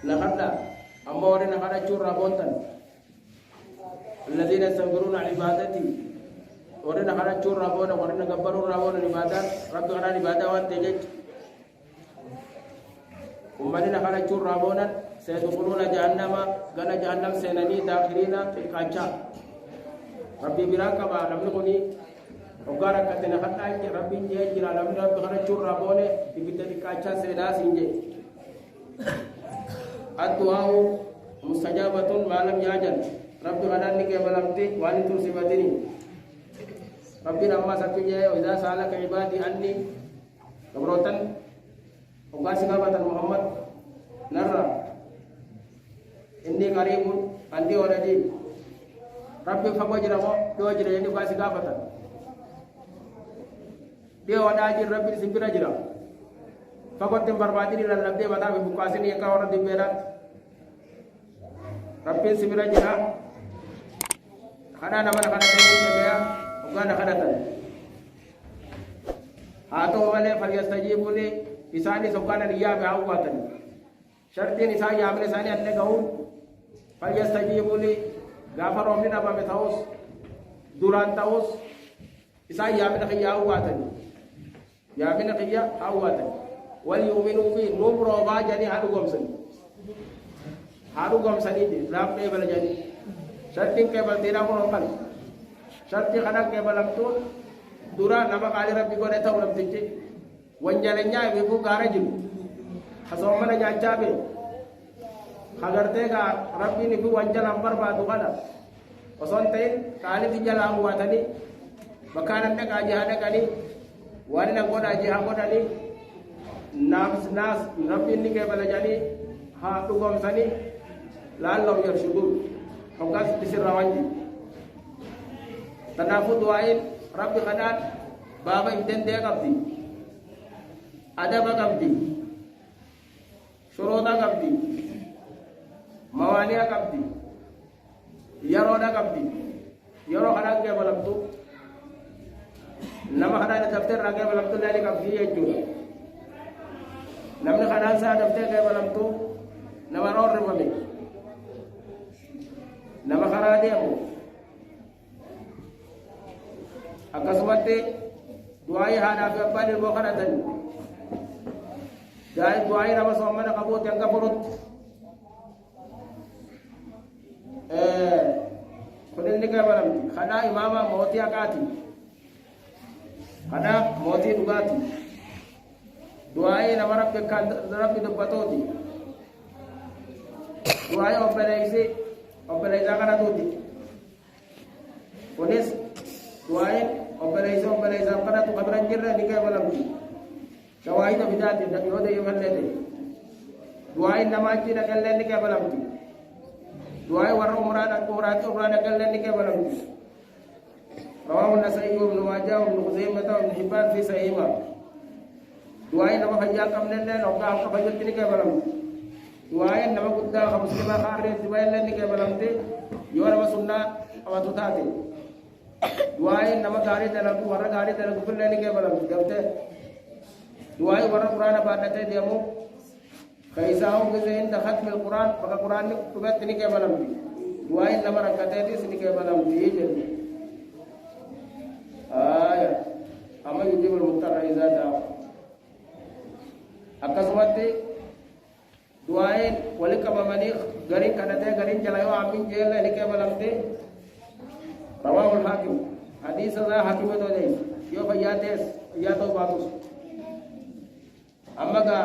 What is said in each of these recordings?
نخدا أما ورنا خدا شور رابونتن الذين يستكبرون عن عبادتي ورنا خدا شور رابونا ورنا كبروا رابونا عبادات رب خدا عبادة وانتجج ومن خدا شور رابونا سيدخلون جهنم قال جهنم سينني داخلين في القاچا ربي براكبا نمنقني وقال كتنا خدا ربي جي جرا نمن رب خدا شور رابونا بيبتدي القاچا سيدا سينجي الدعاء مستجابة ما لم يعجل ربي غناني كبلمتي واني ترسبتني ربي لما سكجي وإذا سألك عبادي عني كبروتن وقاسي كبتا محمد نرى إني قريب عندي ولدي ربي فبجر دوجر يعني قاسي كبتا dia wadaji rabbi simbira jira fakot barbadi ni lalabde bata bi bukasini ya kawara di berat rabbi simbira jira kana nama kana tani ya ugana kana tan ato wale falyastajibu li isani sokana riya bi awatan sharti ni sai amne sani atle gaun falyastajibu li gafaro min aba betaus duran taus isai amne khiya awatan ya min khiya awatan wal yu'minu bi numro ba jani hadu gomsani di lam ne bala jani sharti ke bal tira ko kan sharti kana ke balam tu dura nama kali rabbi ko neta ulam tinje wanjalanya be bu garajin haso mana jacabe khagarte ga rabbi ni bu wanjal ambar ba du kana osonte kali tijala watani bakanan ta gaji hada kali wani na goda ji ha goda ni nas rabbi ni ke bala jani ha tu gomsani lallahu yarshudu hogas bisirawanji tanafu duain rabbi khadat baba intende qabdi adaba qabdi shuruda qabdi mawaniya qabdi yaroda qabdi yaro khadat ke balamtu nama khadat daftar rage balamtu lali qabdi yeju namne khadat sa daftar ke balamtu nama ror remame nama kharade mo akasumate duai hada fi abadil bukharatan dai duai nama somana kabut yang kapurut kudin ni kabaram khana imama moti akati khana moti dugati duai nama rabbi kan rabbi dubbatoti duai operaisi kana tuti polis duai operaisi kana tu kabran jirra dikai balam dawai to bidati da yode yemallete duai namaji da kallen dikai balam duai warra umrana kallen dikai balam rawahu an-nasai wa ibn majah wa ibn khuzaimah wa ibn hibban fi sahihah duai nama hajja kamnen den okka ka bajul dikai balam duai nama kudda khamsima kharre tibayen dikai balam te yora sunna awatutate duai nama gari dalaku warra gari dalaku kullani ke balam jabte duai warra qur'an badate demo kaisaum ke zain da khatm al-quran maka quran ni kubat ni ke balam duai nama rakate di sini ke balam di jadi aya ama yujibul muttara iza da akasmate duai walika mamani garin kadate garin jalayo amin jela ni ke balam te rawahul hakim hadis za hakim to dai yo bayates ya to bagus amma ga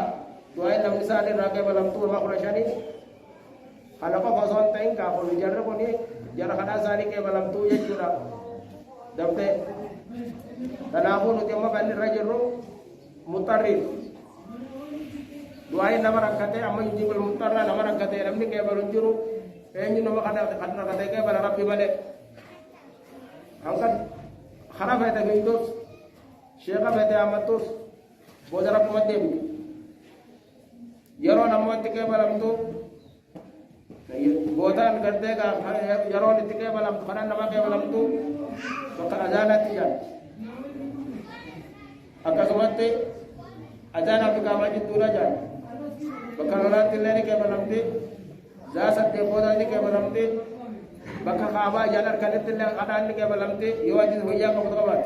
doai nam misale rake balam tu ma qurashani hala ko fason tain ka ko jarra ko ni jara kada sari ke balam tu ye jura dabte tanahu nu temma ban rajulu mutarrid doai nam rakate amma yujibul mutarra nam rakate namni ke balun juru enyu no kada kada ke bala rabbi bale angkat kharab hai tadi itu syekha bete amatus bodara pamatem yaro nammat ke balam tu bodan karte ka yaro nit ke balam khana nama ke balam tu maka azanati ya akasmate azana tu ka majid duraja بكرات اللي كبلمتي زاسة بودا اللي كبلمتي بكخابا جالر كانت اللي أنا اللي كبلمتي يواجه ويا مقدمات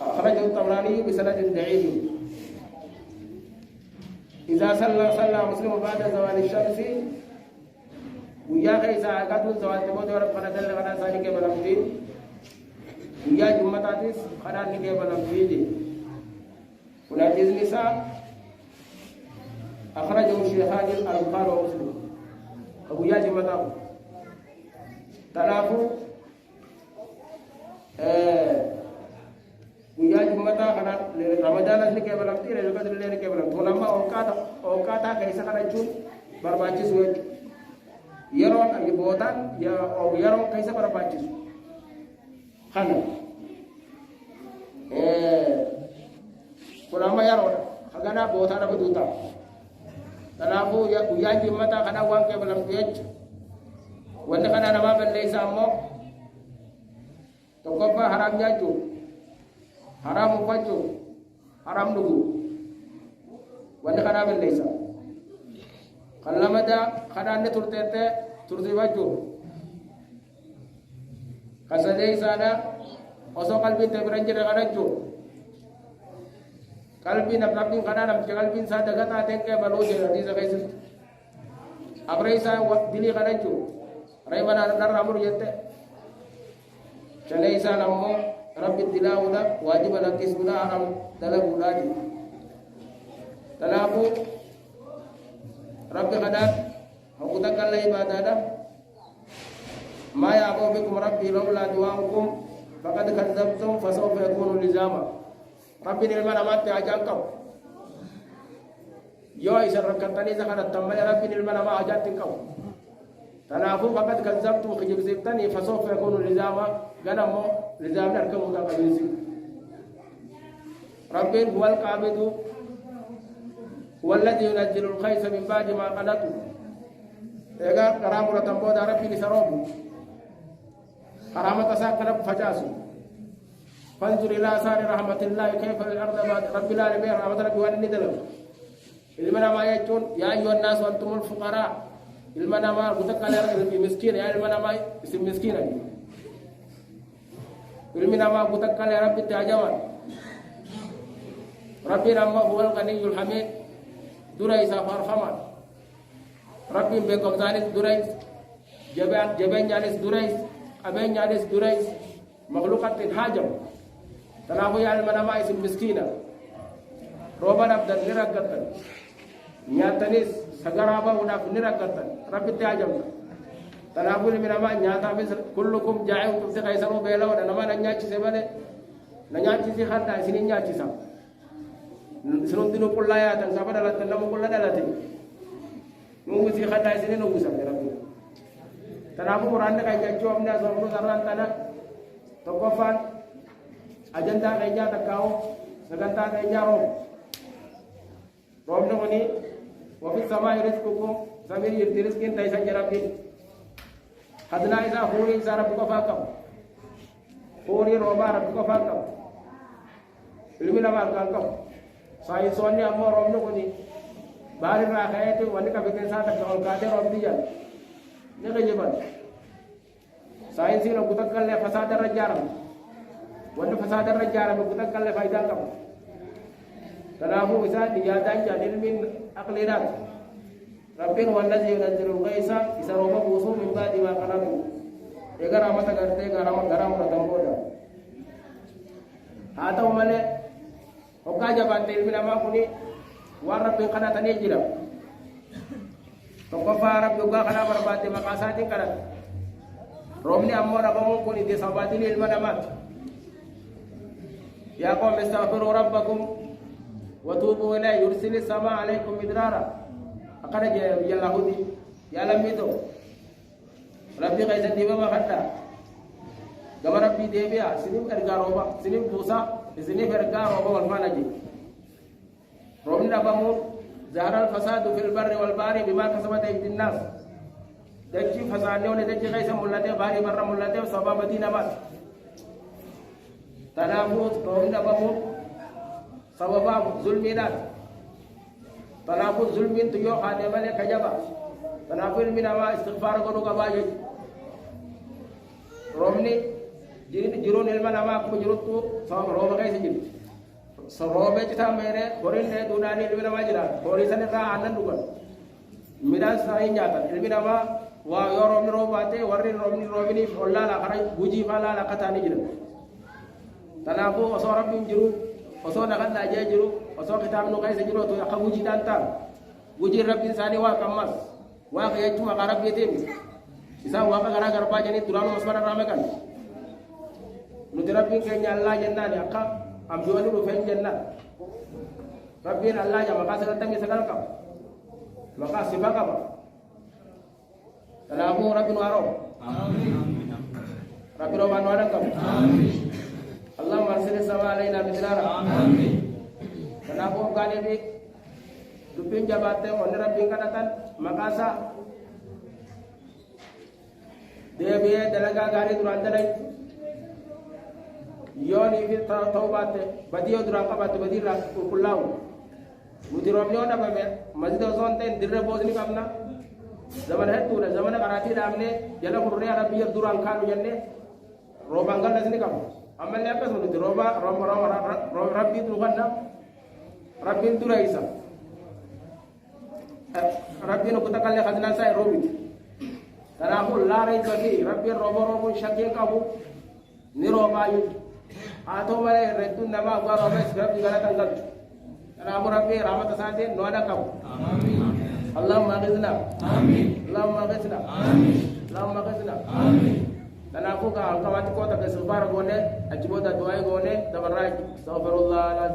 أخرجه الطبراني بسند ضعيف إذا صلى مسلم بعد زوال الشمس ويا إذا قدوا زوال تبود ورب خنا دل خنا ثاني كبلمتي ويا جمعة تاتيس خنا اللي كبلمتي ونجز النساء أخرجه الشيخان البخاري ومسلم أبو يا جماعة تلافو ويا جماعة كنا رمضان اللي كبر لمتي لقد اللي كبر لمتي ولما أوقات كيسا كنا جون برباجي سويت يرون أي بوتان يا أو يرون كيسا برباجي خنا ولما يرون خنا بوتان أبو دوتا تلافو ويا جماعة كنا وان كبر لمتي وأن كنا نما بلليس أمو تقبل حرام جاجو حرام وفجو حرام نقو وأن كنا بلليس كلام دا كنا نترتة ترتي فجو كسدي سانا أصو قلبي تبرنجر كناجو قلبي نبلبين كنا نمشي قلبي سادا كنا تنك بلوجي هذه زكايس أبريسا دلي كناجو رأينا نرى أمر جت شلي سالمو رب التلاوة واجب لكيس بنا أم تلاب ولادي تلابو رب خدات حقوقك الله عبادة ما يعبو بكم ربي لولا دعاؤكم فقد كذبتم فسوف يكون لزاما ربي نلمنا ما تعجانكم يو إسر ركتني زخنا التمل ربي نلمنا ما أجاتنكم تنافو فقد كذبتم خجب زبتني فسوف يكون لزاما غنمو لزامنا أركم متقبلين رب هو القابض هو الذي ينزل الخيس من بعد ما قنطوا إذا كرام رتمبود ربي لسروب كرامة ساكنة فجاسو فانظر إلى آثار رحمة الله كيف الأرض بعد رب العالمين رحمة ربي وأن ندلم إلمنا ما يجون يا أيها الناس وأنتم الفقراء إلمنا ما متكالر مسكين يا إلمنا ما اسم مسكين إلمنا ما متكالر ربي تاجوان ربي رحمة هو الغني الحميد دريس فرحمان ربي بكم زانس دريس جبين جالس دريس أبين جالس دريس مخلوقات حاجم تنافو يا إلمنا ما اسم مسكينة روبان أبدال نرقتن نياتنيس سغرابا وناف نرقتن ربي تاجمنا تنافو من ما نياتا مصر كلكم جائعكم تقيسروا بيلا ونما نياتي سبله نياتي سي خاتا سي نياتي سام سنون دينو كلايا تن سبا دلات نمو كلا دلاتي نمو سي خاتا سي نمو سام ربي تنافو قران كاي جاچو امنا سومو سران تنا توقفان اجندا كاي تكاو سغنتا كاي جارو روم نوني وفي السماء رزقكم زمير يرزقين تايسا جربي خدنا إذا خوري إذا ربك فاكم خوري روبا ربك فاكم علمنا ما كانكم ساينسوني أمو روم نوني باري راخيتي وانك بكين ساتك أولكاتي روم ديجان نغي جبان ساينسي لو كتكال لي فساد الرجارم وانك فساد الرجارم كتكال لي فايدانكم تنافو إذا نجادان جانل من أقلينات ربين والذي ينزل الغيث إذا روما بوسو من بعد ما قنطوا إذا رامت غرتي غرام رتمبودا هذا هو ملء وكاجا بانتي من ما كوني ورب قناتني جرا توقفا رب يوغا خنا برباتي مقاساتي كرا رومني أمور أبوهم كوني دي سباتي المنامات يا قوم استغفروا ربكم وتوبوا إليه يرسل السماء عليكم مدرارا أقرأ يا لاهودي يا لميتو ربي قيس ديبا ما خدا كما ربي ديبيا سنين إرجاروبا سنين بوسا سنين إرجاروبا والفانجي رومنا بمور ظهر الفساد في البر والبحر بما كسبت أيدي الناس دجي فسادنيون دجي قيس مولته باري بر مولته سبب مدينة بات تنافوت رومنا بمور sababa zulminat tanafu zulmin tu yo khade male kajaba tanafu ilmina ma istighfar ko do kabaje romni jiron ilma nama ko jirutu sa roba kay sijil so robe ci tamere borin ne dunani ilmina ma jira bori sane ka anan dugal midan sa nyata ilmina ma wa yorom ni robate warri romni robini olla la kara guji fala la katani jira tanafu so rabbi jiru oso na kan aje jiru oso kitab no kay jiru to akabuji danta guji rabbi sani wa kamas wa kay tuma karabbi tem isa wa ka gara garba jani turano masmara ramekan nuti rabbi ke nyalla janna ni akka am joni do fen janna rabbi Allah ya maka sagal tangi sagal kam maka sibaka ba salamu rabbi waro amin rabbi ro man wadan kam amin Allahumma arsil sama alaina bidrara amin kenapa kali bi dupin jabate on rabbi kadatan makasa dewe dalaga gari duran dalai yoni fi tawbate badiyo duran qabate badira kullahu mudirom yona babe masjid zonte dirre bozni kamna zaman hetu na zaman karati damne jala kurre rabbi duran kanu janne robangal nasni kam amal ne peso di roba rabbi tu kanna rabbi tu raisa rabbi no kutakalle khadna sai robi kana ko lare bagi rabbi robo shakin kabu ni roba yu ato mare retu nama garo mes rabbi gala tanggal kana mo rabbi rahmat sate no ada kabu amin Allahumma ghizna amin Allahumma ghizna amin Allahumma ghizna amin dan aku ka kawati kota ke sebar gone ajiboda doai gone da barai astaghfirullah